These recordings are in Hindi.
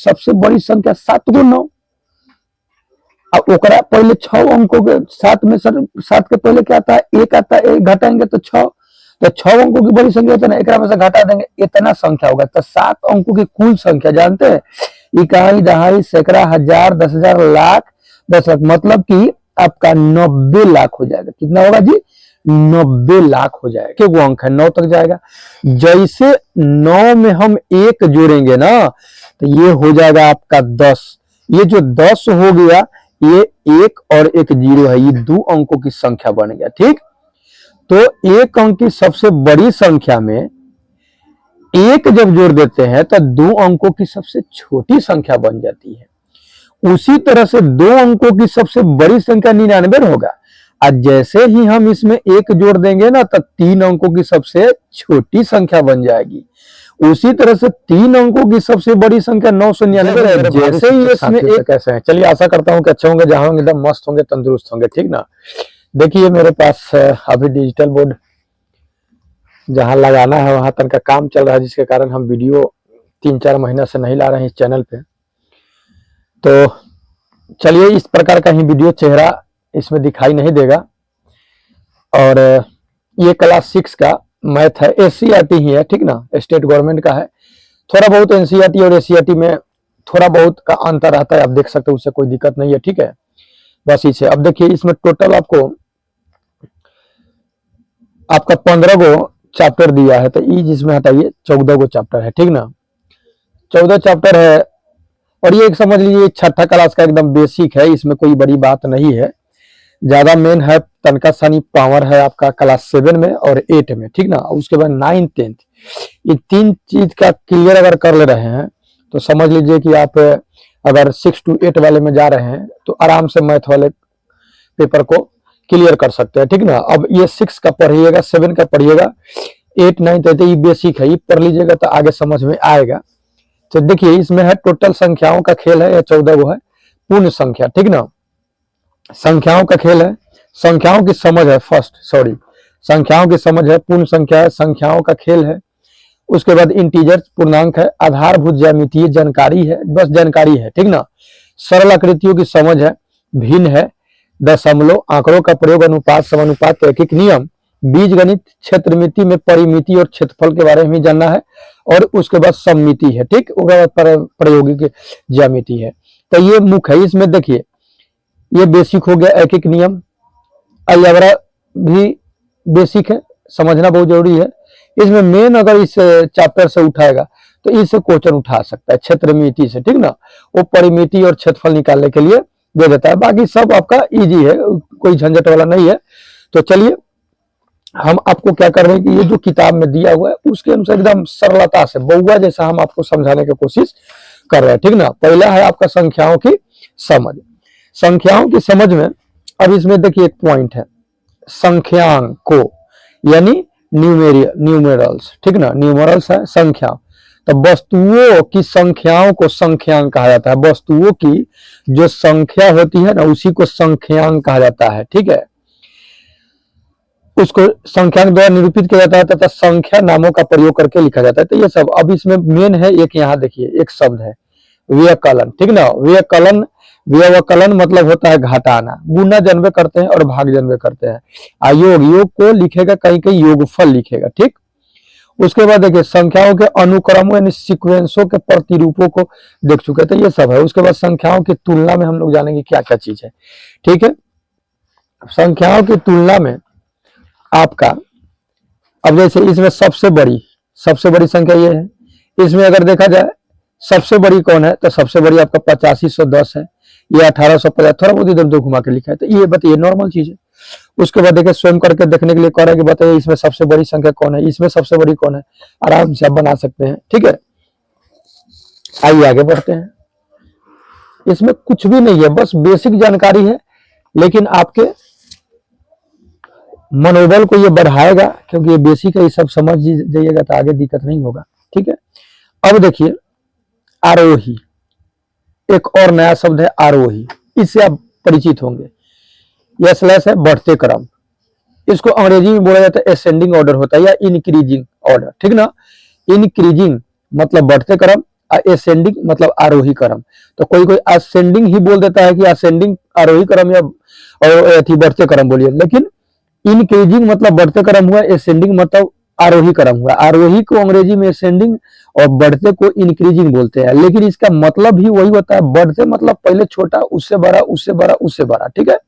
सबसे बड़ी संख्या 7 गुना 9। अब ओकरा पहले 6 अंकों के 7 में सर 7 के पहले क्या आता है 1 आता है, 1 घटाएंगे तो 6, तो 6 अंकों की बड़ी संख्या होता है ना, एक में से घटा देंगे इतना संख्या होगा। तो 7 अंकों की कुल संख्या जानते हैं, इकाई, दहाई, सैकड़ा, हजार, 10,000, लाख, 10 लाख, मतलब कि आपका 90 लाख हो जाएगा। कितना होगा जी? 90 लाख हो जाएगा। क्यों? वो अंक है 9 तक जाएगा। जैसे 9 में हम 1 जोड़ेंगे ना तो ये हो जाएगा आपका 10। ये जो 10 हो गया ये 1 और 1 0 है, ये 2 अंकों की संख्या बन गया। ठीक, तो 1 अंक की सबसे बड़ी संख्या में 1 जब जोड़ देते हैं तो 2 अंकों की सबसे छोटी संख्या बन जाती है। उसी तरह से 2 अंकों की सबसे बड़ी संख्या 99 होगा। आज जैसे ही हम इसमें 1 जोड़ देंगे ना तब 3 अंकों की सबसे छोटी संख्या बन जाएगी। उसी तरह से 3 अंकों की सबसे बड़ी संख्या 999 है। जैसे ही इसमें एक कैसे है, चलिए आशा करता हूँ कि अच्छे होंगे, जहां होंगे एकदम मस्त होंगे, तंदुरुस्त होंगे। ठीक ना, देखिए मेरे पास अभी डिजिटल बोर्ड जहां लगाना है वहां तक का काम चल रहा है, जिसके कारण हम वीडियो 3-4 महीना से नहीं ला रहे हैं इस चैनल पे। तो चलिए इस प्रकार का ही वीडियो चेहरा इसमें दिखाई नहीं देगा। और ये क्लास 6 का मैथ है, एससीईआरटी ही है। ठीक ना, स्टेट गवर्नमेंट का है। थोड़ा बहुत एनसीईआरटी और एससीईआरटी में थोड़ा बहुत का अंतर रहता है, आप देख सकते हो, उससे कोई दिक्कत नहीं है। ठीक है, बस इसे अब देखिए इसमें टोटल आपका 15 गो चैप्टर दिया है, तो ई जिसमें हटाइए 14 गो चैप्टर है। ठीक ना, 14 चैप्टर है। और ये एक समझ लीजिए 6ठा क्लास का एकदम बेसिक है, इसमें कोई बड़ी बात नहीं है। ज्यादा मेन है तनका सानी पावर है आपका क्लास 7 में और 8 में। ठीक ना, उसके बाद 9th 10th, ये 3 चीज का क्लियर अगर कर ले रहे हैं तो समझ लीजिए कि आप अगर 6 to 8 वाले में जा रहे हैं तो आराम से मैथ वाले पेपर को क्लियर कर सकते हैं। ठीक ना, अब ये 6 का पढ़िएगा, 7 का पढ़िएगा, 8 9 10 ये बेसिक है, ये पढ़ लीजिएगा तो आगे समझ में आएगा। तो देखिए इसमें है टोटल संख्याओं का खेल है, या 14 वो है पूर्ण संख्या। ठीक ना, संख्याओं का खेल है, संख्याओं की समझ है संख्याओं की समझ है, पूर्ण संख्या है, संख्याओं का खेल है। उसके बाद इंटीजर पूर्णांक है, आधारभूत ज्यामितीय जानकारी है, बस जानकारी है। ठीक ना, सरल आकृतियों की समझ है, भिन्न है, दशमलव, आंकड़ों का प्रयोग, अनुपात, समानुपात, तार्किक नियम, बीजगणित, क्षेत्रमिति में परिमिति और क्षेत्रफल के बारे में जानना है, और उसके बाद सममिति है। ठीक, उसके बाद प्रायोगिक ज्यामिति है। तो ये मुख्य है। इसमें देखिए ये बेसिक हो गया, एक नियम, अलजेब्रा भी बेसिक है, समझना बहुत जरूरी है। इसमें मेन अगर इस चैप्टर से उठाएगा तो इससे क्वेश्चन उठा सकता है, क्षेत्रमिति से। ठीक ना, वो परिमिति और क्षेत्रफल निकालने के लिए दे देता है। बाकी सब आपका इजी है, कोई झंझट वाला नहीं है। तो चलिए हम आपको क्या कर रहे हैं कि ये जो किताब में दिया हुआ है उसके अनुसार एकदम सरलता से बउआ जैसा हम आपको समझाने की कोशिश कर रहे हैं। ठीक ना, पहला है आपका संख्याओं की समझ। संख्याओं की समझ में अब इसमें देखिए एक पॉइंट है, संख्यांकों यानी न्यूमेरल्स। ठीक ना, न्यूमेरल्स है संख्या। तो वस्तुओं की संख्याओं को संख्यांक कहा जाता है। वस्तुओं की जो संख्या होती है ना उसी को संख्यांक कहा जाता है। ठीक है, उसको संख्यांक द्वारा निरूपित किया जाता है तथा संख्या नामों का प्रयोग करके लिखा जाता है। तो ये सब अब इसमें मेन है। एक यहाँ देखिए एक शब्द है व्यवकलन। ठीक ना, व्यवकलन मतलब होता है घटाना, गुना जनबे करते हैं और भाग जनबे करते हैं। योग को लिखेगा कहीं कहीं योगफल लिखेगा। ठीक, उसके बाद देखिए संख्याओं के अनुक्रमों यानी सीक्वेंसों के प्रतिरूपों को देख चुके थे, ये सब है। उसके बाद संख्याओं की तुलना में हम लोग जानेंगे क्या क्या चीज है। ठीक है, संख्याओं की तुलना में आपका अब जैसे इसमें सबसे बड़ी संख्या ये है। इसमें अगर देखा जाए सबसे बड़ी कौन है तो सबसे बड़ी आपका 8510 है, ये 1850, थोड़ा बहुत इधर उधर घुमा के लिखा है। तो ये बताइए नॉर्मल चीज है। उसके बाद देखिए स्वयं करके देखने के लिए कह रहा है कि बताइए इसमें सबसे बड़ी संख्या कौन है, इसमें सबसे बड़ी कौन है, आराम से आप बना सकते हैं। ठीक है, आइए आगे बढ़ते हैं। इसमें कुछ भी नहीं है, बस बेसिक जानकारी है, लेकिन आपके मनोबल को ये बढ़ाएगा, क्योंकि ये बेसिक है, ये सब समझ जाइएगा तो आगे दिक्कत नहीं होगा। ठीक है, अब देखिए आरोही, एक और नया शब्द है आरोही, इससे आप परिचित होंगे। यह स्लैश है बढ़ते क्रम, इसको अंग्रेजी में बोला जाता है असेंडिंग ऑर्डर होता है या इंक्रीजिंग ऑर्डर। ठीक ना, इंक्रीजिंग मतलब बढ़ते क्रम असेंडिंग मतलब आरोही क्रम। तो कोई कोई असेंडिंग ही बोल देता है कि असेंडिंग आरोही क्रम या बढ़ते क्रम बोलिए, लेकिन इंक्रीजिंग मतलब बढ़ते क्रम हुआ, असेंडिंग मतलब आरोही क्रम हुआ। आरोही को अंग्रेजी में असेंडिंग और बढ़ते को इंक्रीजिंग बोलते हैं, लेकिन इसका मतलब ही वही होता है। बढ़ते मतलब पहले छोटा, उससे बड़ा, उससे बड़ा, उससे बड़ा, ठीक है।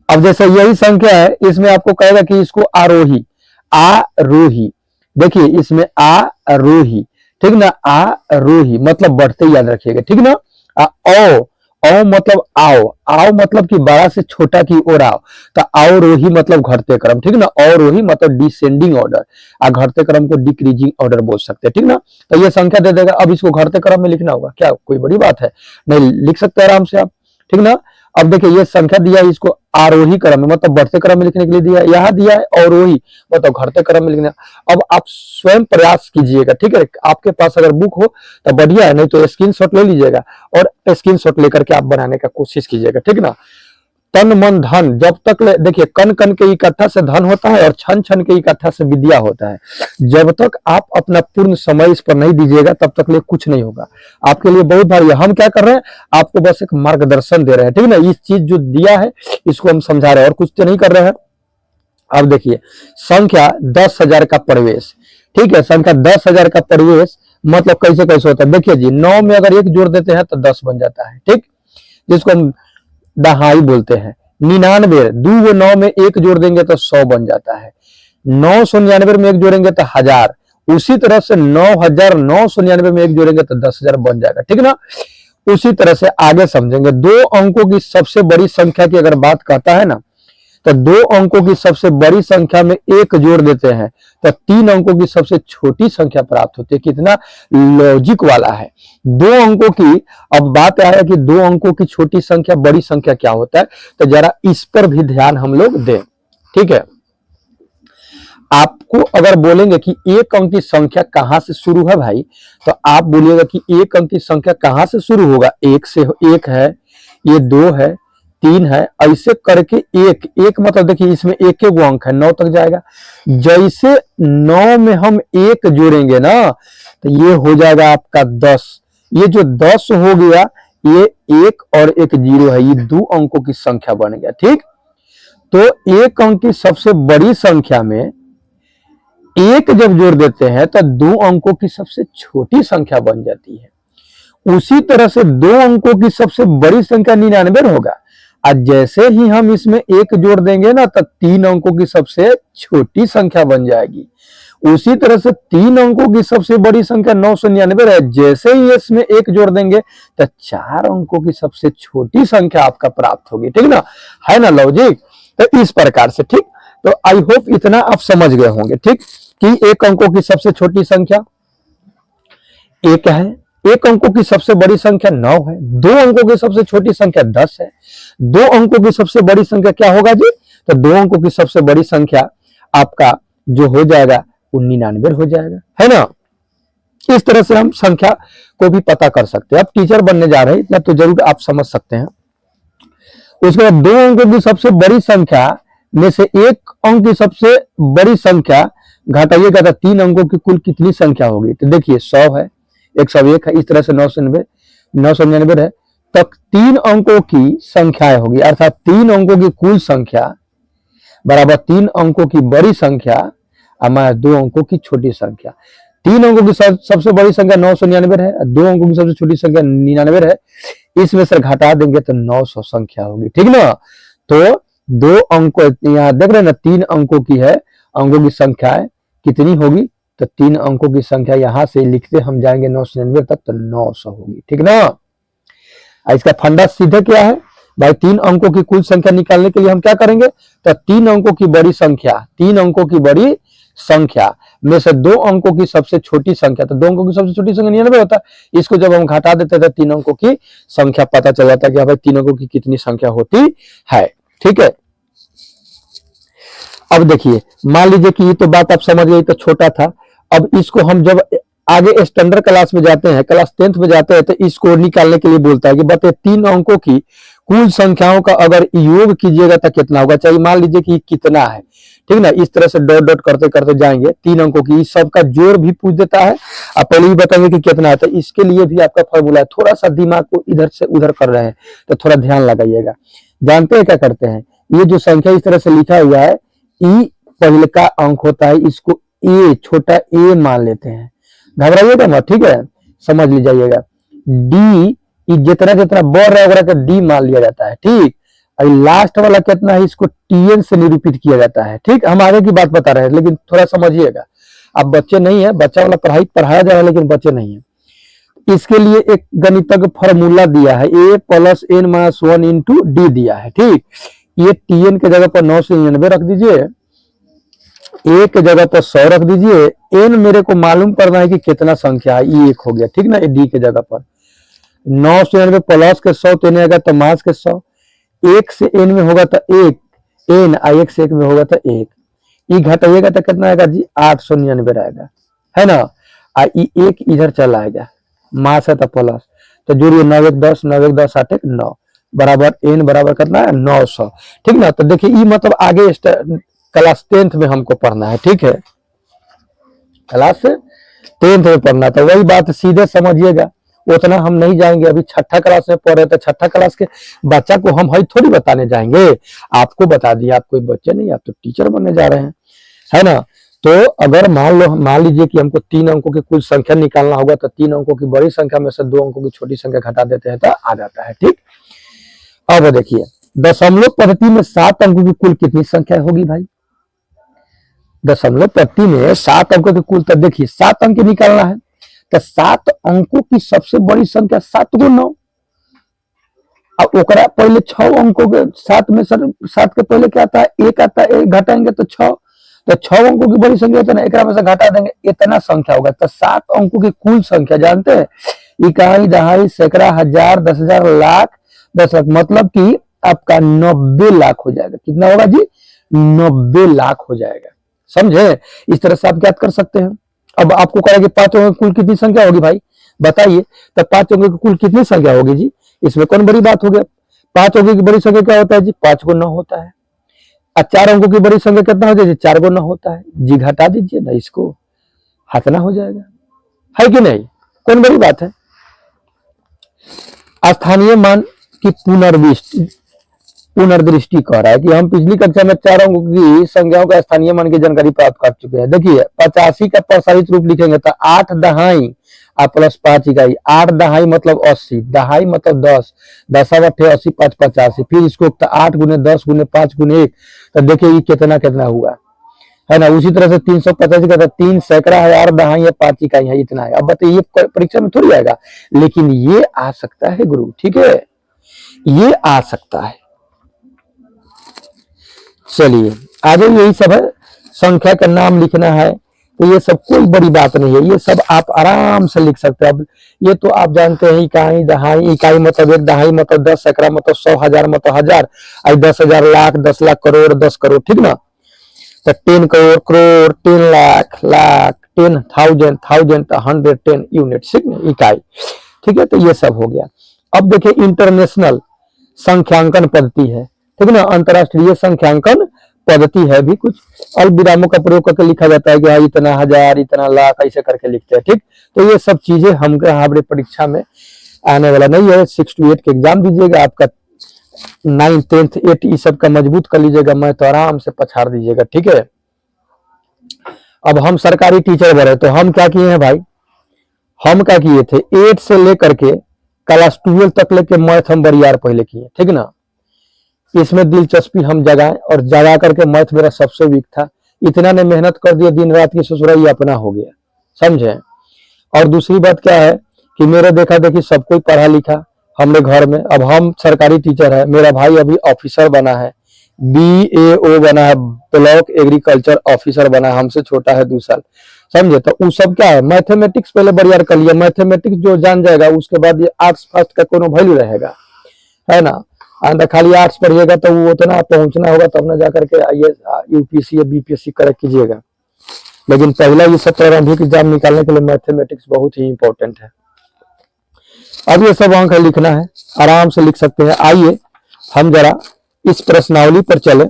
अब जैसे यही संख्या है, इसमें आपको कहेगा कि इसको आरोही, आरोही, देखिए इसमें आरोही, ठीक ना, आरोही मतलब बढ़ते, याद रखिएगा, ठीक ना। ओ, औ मतलब आओ, आओ मतलब कि बड़ा से छोटा की ओर आओ, तो अवरोही मतलब घटते क्रम, ठीक ना। अवरोही मतलब डिसेंडिंग ऑर्डर, घटते क्रम को डिक्रीजिंग ऑर्डर बोल सकते हैं, ठीक ना। तो ये संख्या दे देगा, अब इसको घटते क्रम में लिखना होगा, क्या कोई बड़ी बात है? नहीं, लिख सकते हैं आराम से आप, ठीक ना। अब देखिए ये संख्या दिया है, इसको आरोही क्रम में मतलब बढ़ते क्रम में लिखने के लिए दिया है, यहाँ दिया है अवरोही मतलब घटते क्रम में लिखना। अब आप स्वयं प्रयास कीजिएगा, ठीक है। आपके पास अगर बुक हो तो बढ़िया है, नहीं तो स्क्रीनशॉट ले लीजिएगा और स्क्रीनशॉट लेकर के आप बनाने का कोशिश कीजिएगा, ठीक ना। तन मन धन, जब तक देखिए कन कन के इकट्ठा से धन होता है और छन छन के इकट्ठा से विद्या होता है। जब तक आप अपना पूर्ण समय इस पर नहीं दीजिएगा तब तक ले कुछ नहीं होगा। आपके लिए बहुत भारी है। हम क्या कर रहे हैं, आपको बस एक मार्गदर्शन दे रहे हैं, ठीक है ना। इस चीज जो दिया है इसको हम समझा रहे हैं और कुछ तो नहीं कर रहे हैं। अब देखिए संख्या 10,000 का प्रवेश, ठीक है। संख्या 10,000 का प्रवेश मतलब कैसे कैसे होता है, देखिए जी 9 में अगर 1 जोड़ देते हैं तो 10 बन जाता है, ठीक, जिसको हम दहाई बोलते हैं। 99, 2 9 में 1 जोड़ देंगे तो 100 बन जाता है। 999 में 1 जोड़ेंगे तो 1000। उसी तरह से 9,999 में 1 जोड़ेंगे तो 10,000 बन जाएगा, ठीक ना। उसी तरह से आगे समझेंगे। 2 अंकों की सबसे बड़ी संख्या की अगर बात करता है ना, तो 2 अंकों की सबसे बड़ी संख्या में 1 जोड़ देते हैं तो 3 अंकों की सबसे छोटी संख्या प्राप्त होती है। कितना लॉजिक वाला है। 2 अंकों की, अब बात है कि 2 अंकों की छोटी संख्या बड़ी संख्या क्या होता है, तो जरा इस पर भी ध्यान हम लोग दें, ठीक है। आपको अगर बोलेंगे कि 1 अंक की संख्या कहां से शुरू है भाई, तो आप बोलिएगा कि 1 अंक की संख्या कहां से शुरू होगा। 1 से, 1 है, ये 2 है, 3 है, ऐसे करके 1 मतलब देखिए इसमें एक अंक है, 9 तक जाएगा। जैसे 9 में हम 1 जोड़ेंगे ना तो ये हो जाएगा आपका 10। ये जो 10 हो गया, ये 1 और 1 0 है, ये 2 अंकों की संख्या बन गया, ठीक। तो 1 अंक की सबसे बड़ी संख्या में 1 जब जोड़ देते हैं तो 2 अंकों की सबसे छोटी संख्या बन जाती है। उसी तरह से 2 अंकों की सबसे बड़ी संख्या 99 होगा। आज जैसे ही हम इसमें 1 जोड़ देंगे ना तो 3 अंकों की सबसे छोटी संख्या बन जाएगी। उसी तरह से 3 अंकों की सबसे बड़ी संख्या 999 है। जैसे ही इसमें 1 जोड़ देंगे तो 4 अंकों की सबसे छोटी संख्या आपका प्राप्त होगी, ठीक ना, है ना लॉजिक। तो इस प्रकार से, ठीक। तो आई होप इतना आप समझ गए होंगे, ठीक, कि 1 अंकों की सबसे छोटी संख्या 1 है, 1 अंकों की सबसे बड़ी संख्या 9 है, 2 अंकों की सबसे छोटी संख्या 10 है, 2 अंकों की सबसे बड़ी संख्या क्या होगा जी, तो 2 अंकों की सबसे बड़ी संख्या आपका जो हो जाएगा वो 99 हो जाएगा, है ना। इस तरह से हम संख्या को भी पता कर सकते हैं। अब टीचर बनने जा रहे हैं इतना तो जरूर आप समझ सकते हैं। उसके बाद 2 अंकों की सबसे बड़ी संख्या में से 1 अंक की सबसे बड़ी संख्या घटाइएगा तो 3 अंकों की कुल कितनी संख्या होगी, तो देखिए 100 है, 101 है, इस तरह से 999 है, तक 3 अंकों की संख्याएं होगी, अर्थात 3 अंकों की कुल संख्या बराबर 3 अंकों की बड़ी संख्या हमारे 2 अंकों की छोटी संख्या। 3 अंकों की सबसे बड़ी संख्या 999 है, 2 अंकों की सबसे छोटी संख्या 99 है, इसमें से घटा देंगे तो 900 संख्या होगी, ठीक ना। तो 2 अंक यहाँ देख रहे हैं ना, 3 अंकों की है, अंकों की संख्या कितनी होगी, तो 3 अंकों की संख्या यहां से लिखते हम जाएंगे 999 तक तो 900 होगी, ठीक ना। इसका फंडा सीधे क्या है भाई, 3 अंकों की कुल संख्या निकालने के लिए हम क्या करेंगे, तो 3 अंकों की बड़ी संख्या, 3 अंकों की बड़ी संख्या में से 2 अंकों की सबसे छोटी संख्या, तो 2 अंकों की सबसे छोटी संख्या 99 होता है, इसको जब हम घटा देते थे 3 अंकों की संख्या पता चल जाता है कि भाई 3 अंकों की कितनी संख्या होती है, ठीक है। अब देखिए मान लीजिए कि ये तो बात आप समझ गए, तो छोटा था। अब इसको हम जब आगे स्टैंडर्ड क्लास में जाते हैं, क्लास 10th में जाते हैं, तो इसको निकालने के लिए बोलता है कि बताइए 3 अंकों की कुल संख्याओं का अगर योग कीजिएगा तो कितना होगा, चाहिए मान लीजिए कि कितना है, ठीक ना, इस तरह से डॉट डॉट करते करते जाएंगे, 3 अंकों की, इस सबका जोड़ भी पूछ देता है। आप पहले ही बताएंगे कि कितना है, तो इसके लिए भी आपका फॉर्मूला है। थोड़ा सा दिमाग को इधर से उधर कर रहे हैं तो थोड़ा ध्यान लगाइएगा। जानते हैं क्या करते हैं, ये जो संख्या इस तरह से लिखा हुआ है, ई पहले का अंक होता है, इसको ए, छोटा ए मान लेते हैं, घबराइएगा मत, ठीक है, समझ लीजिएगा। डी जितना जितना बढ़ रहा है डी मान लिया जाता है, ठीक। लास्ट वाला कितना है, इसको टीएन से निरूपित किया जाता है, ठीक। हम आगे की बात बता रहे हैं लेकिन थोड़ा समझिएगा, अब बच्चे नहीं है, बच्चा वाला पढ़ाई पढ़ाया जा रहा है लेकिन बच्चे नहीं है। इसके लिए एक गणितज्ञ फॉर्मूला दिया है, a + n - 1 × d दिया है, ठीक। ये टीएन के जगह पर 999 रख दीजिए, ए के जगह पर 100 रख दीजिए, एन मेरे को मालूम करना है कि कितना संख्या है, ये 1 हो गया, ठीक ना। डी के जगह पर 999 प्लस के 100 तो आएगा तो मास के 100, 1 से n में होगा तो 1 n, 1 से 1 में होगा तो 1, ये घटाइएगा तो कितना आएगा जी, 899 आएगा, है ना। ये 1 इधर चला आएगा, मास है तो प्लस, तो जोड़िए 9 1 10, 9 1 10 8 1 9 बराबर n बराबर कितना है 900, ठीक ना। तो देखिए ये मतलब आगे क्लास 10th में हमको पढ़ना है, ठीक है, क्लास 10th में पढ़ना, तो वही बात सीधे समझिएगा, उतना हम नहीं जाएंगे। अभी छठा क्लास में पढ़ रहे थे, छठा क्लास के बच्चा को हम हई थोड़ी बताने जाएंगे, आपको बता दिया, आप कोई बच्चे नहीं, आप तो टीचर बनने जा रहे हैं, है ना। तो अगर मान लीजिए कि हमको 3 अंकों की कुल संख्या निकालना होगा, तो 3 अंकों की बड़ी संख्या में से 2 अंकों की छोटी संख्या घटा देते हैं तो आ जाता है, ठीक। अब देखिए दशमलव पद्धति में 7 अंकों की कुल कितनी संख्या होगी भाई, दशमलव पद्धति में 7 अंकों की कुल, तो देखिए 7 अंक निकालना है, तो 7 अंकों की सबसे बड़ी संख्या 7 × 9, अब ओकरा पहले 6 अंकों के 7 में 7 के पहले क्या आता है, 1 आता है, 1 घटाएंगे तो 6, तो 6 अंकों की बड़ी संख्या है ना, एक में से घटा देंगे, इतना संख्या होगा। तो 7 अंकों की कुल संख्या जानते हैं, इकाई, दहाई, सैकड़ा, हजार, 10,000, लाख, 10 लाख, मतलब कि आपका 90 लाख हो जाएगा। कितना होगा जी, 90 लाख हो जाएगा, समझे। इस तरह से आप ज्ञात कर सकते हैं। अब आपको कहेंगे 5 अंकों की कुल कितनी संख्या होगी भाई, बताइए, तो 5 अंकों की कुल कितनी संख्या होगी जी, इसमें कौन बड़ी बात हो गया। 5 अंकों की बड़ी संख्या क्या होता है जी, 5 × 9 होता है। 4 अंकों की बड़ी संख्या कितना हो जाएगी, 4 × 9 होता है जी, घटा दीजिए ना, इसको हतना हो जाएगा, है कि नहीं, कौन बड़ी बात है। स्थानीय मान की पुनर्दृष्टि कह रहा है कि हम पिछली कक्षा में 4 अंकों की संख्याओं का स्थानीय मान की जानकारी प्राप्त कर चुके हैं। देखिए 85 का प्रसारित रूप लिखेंगे तो 8 दहाई प्लस 5 इकाई, 8 दहाई मतलब 80, दहाई मतलब 10, 10 × 80 5 85, फिर इसको 8 × 10 × 5 × 1, तो देखिए ये कितना कितना हुआ, है ना। उसी तरह से 385 का 3 सैकड़ा है, 8 दहाई है, 5 इकाई है, इतना है। अब बताइए ये परीक्षा में थोड़ी आएगा, लेकिन ये आ सकता है गुरु, ठीक है, ये आ सकता है। चलिए आगे यही सब है, संख्या का नाम लिखना है, तो ये सब कोई बड़ी बात नहीं है, ये सब आप आराम से लिख सकते हैं। अब ये तो आप जानते हैं, इकाई, दहाई, इकाई मतलब 1, दहाई मतलब 10, सैकड़ा मतलब 100, हजार मतलब 1000, 10,000, लाख, 10 लाख, करोड़, 10 करोड़, ठीक ना। तो 10 करोड़, करोड़, 10 लाख, लाख, 10,000, थाउजेंड, 100, 10 यूनिट, ठीक ना, इकाई, ठीक है। तो ये सब हो गया। अब देखिए इंटरनेशनल संख्यांकन पद्धति है, ठीक ना, अंतरराष्ट्रीय संख्यांकन पद्धति है भी, कुछ अल्प विरामों का प्रयोग करके लिखा जाता है कि हाँ इतना हजार, इतना लाख, ऐसे करके लिखते हैं, ठीक। तो ये सब चीजें हमको हमारे परीक्षा में आने वाला नहीं है। 6 to 8 के एग्जाम दीजिएगा, आपका 9th 10th 8 ये सब का मजबूत कर लीजिएगा, मैं तो आराम से पछाड़ दीजिएगा, ठीक है। अब हम सरकारी टीचर बने, तो हम क्या किए हैं भाई, हम क्या किए थे, 8 से लेकर के क्लास 12 तक लेके मैथ हम बरियार पहले किए, ठीक ना। इसमें दिलचस्पी हम जगाएं, और जगा करके मैथ मेरा सबसे वीक था, इतना ने मेहनत कर दिया दिन रात की, ससुरा ये अपना हो गया, समझे। और दूसरी बात क्या है कि मेरे देखा देखी सब कोई पढ़ा लिखा हमने घर में, अब हम सरकारी टीचर है, मेरा भाई अभी ऑफिसर बना है, BAO बना है, ब्लॉक एग्रीकल्चर ऑफिसर बना है, हमसे छोटा है 2 साल, समझे। तो वो सब क्या है, मैथमेटिक्स पहले बरियार कर लिया, मैथमेटिक्स जो जान जाएगा उसके बाद ये आर्ट्स फास्ट का कोनो वैल्यू रहेगा, है ना। खाली आर्ट्स पढ़िएगा तो वो उतना पहुंचना होगा तब ना जाकर के IAS UPSC या BPSC करेक्ट कीजिएगा, लेकिन पहला ये सब प्रारंभिक एग्जाम निकालने के लिए मैथमेटिक्स बहुत ही इंपॉर्टेंट है। अब ये सब अंक लिखना है, आराम से लिख सकते हैं। आइए हम जरा इस प्रश्नावली पर चले।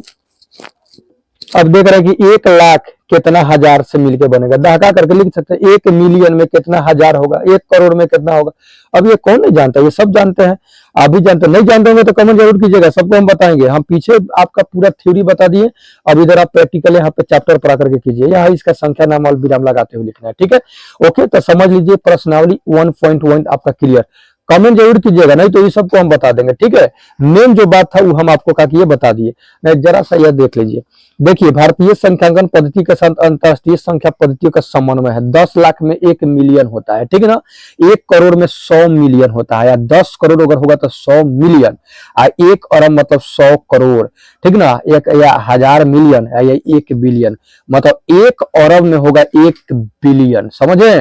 अब देख रहे हैं कि 1,00,000 कितना हजार से मिलके बनेगा, दहका करके लिख सकते हैं। 1 मिलियन में कितना हजार होगा, 1 करोड़ में कितना होगा। अब ये कौन नहीं जानता, ये सब जानते हैं, आप भी जानते हैं। नहीं जानते होंगे तो कमेंट जरूर कीजिएगा, सबको हम बताएंगे। हम पीछे आपका पूरा थ्योरी बता दिए, अब इधर आप प्रैक्टिकल यहाँ पे चैप्टर पढ़ा करके कीजिए। यहाँ इसका संख्या नाम और विराम लगाते हुए लिखना है, ठीक है। ओके, तो समझ लीजिए प्रश्नावली 1.1 आपका क्लियर। कमेंट जरूर कीजिएगा, नहीं तो ये सबको हम बता देंगे, ठीक है। मेन जो बात था वो हम आपको कहा कि ये बता दिए। नहीं, जरा सा यह देख लीजिए। देखिए, भारतीय संख्यांकन पद्धति के साथ अंतरराष्ट्रीय संख्या पद्धतियों का समन्वय है। 10 लाख में 1 मिलियन होता है, ठीक है ना। 1 करोड़ में 100 मिलियन होता है, या 10 करोड़ अगर होगा तो 100 मिलियन, और 1 अरब मतलब 100 करोड़, ठीक ना। एक या 1000 मिलियन या 1 बिलियन, मतलब 1 अरब में होगा 1 बिलियन, समझे।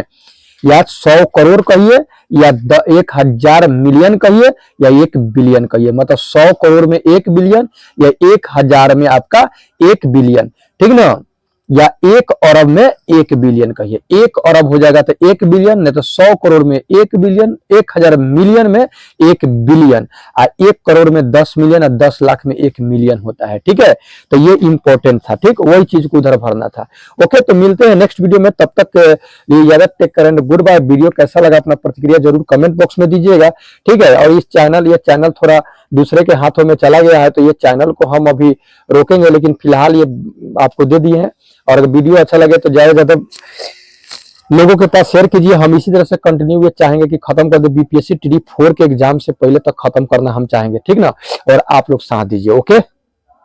या 100 करोड़ कहिए, या 1000 मिलियन कहिए, या 1 बिलियन कहिए। मतलब 100 करोड़ में 1 बिलियन, या 1000 में आपका 1 बिलियन, ठीक ना। या 1 अरब में 1 बिलियन कहिए। 1 अरब हो जाएगा तो 1 बिलियन, नहीं तो 100 करोड़ में 1 बिलियन, 1000 मिलियन में 1 बिलियन, और 1 करोड़ में 10 मिलियन, और 10 लाख में 1 मिलियन होता है, ठीक है। तो ये इंपॉर्टेंट था, ठीक, वही चीज को उधर भरना था। ओके, तो मिलते हैं नेक्स्ट वीडियो में, तब तक के लिए इजाजत, take care and goodbye. Video कैसा लगा अपना प्रतिक्रिया जरूर कमेंट बॉक्स में दीजिएगा, ठीक है। और ये चैनल थोड़ा दूसरे के हाथों में चला गया है, तो ये चैनल को हम अभी रोकेंगे, लेकिन फिलहाल ये आपको दे दिए हैं। और अगर वीडियो अच्छा लगे तो ज्यादा लोगों के पास शेयर कीजिए। हम इसी तरह से कंटिन्यू ये चाहेंगे कि खत्म कर दे, बीपीएससी टी 4 के एग्जाम से पहले तक खत्म करना हम चाहेंगे, ठीक ना। और आप लोग साथ दीजिए, ओके।